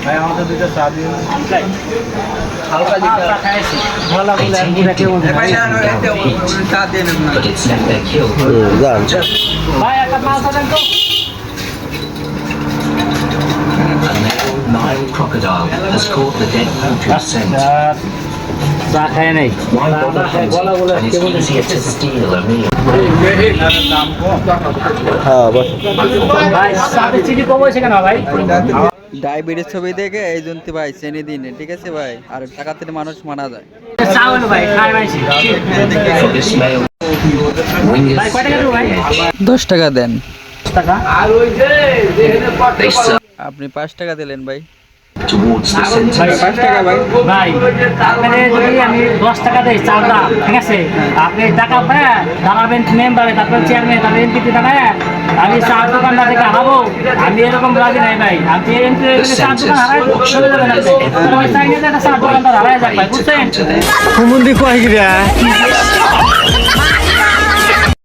ভাই আমাদের দুইটা চা দিন হালকা চা খাইছি ভালো বলে পুরো কেউ ভাই চা দেন না ভাই একটা মাছ দেন তো Nile crocodile has caught the dead poultry scent. চা খায় নাই গলা বলে And it's easier to steal a meal. দাম কম হ্যাঁ বস ভাই চাতে চিনি কম হয়েছে কেন ভাই ডায়াবেটিস ছবি দেখে এই জন্য ভাই চেনি দিন ঠিক আছে ভাই আর টাকাতে মানুষ মানা যায় চা হলো ভাই খাই পাইছি For this male, wing ভাই কয় টাকা দেবো ভাই 10 টাকা দেন টাকা they serve আপনি 5 টাকা দিলেন ভাই towards the center. ভাই 5 টাকা ভাই ভাই আপনাদের যদি আমি 10 টাকা দেই চালটা ঠিক আছে আপনি টাকা পায় দাঁড়াবেন মেম্বারে তারপর চেয়ারম্যান তারপর এমপি দাঁড়ায় আমি চা দোকানদার থেকে হারাবো আমি এরকম রাজি নাই ভাই আপনি এমপি চা দোকান হারাই চলে যাবেন আপনি পয়সা নিয়ে একটা চা দোকানদার হারাই যাক ভাই বুঝছেন কুমুন্দি কয় গিরা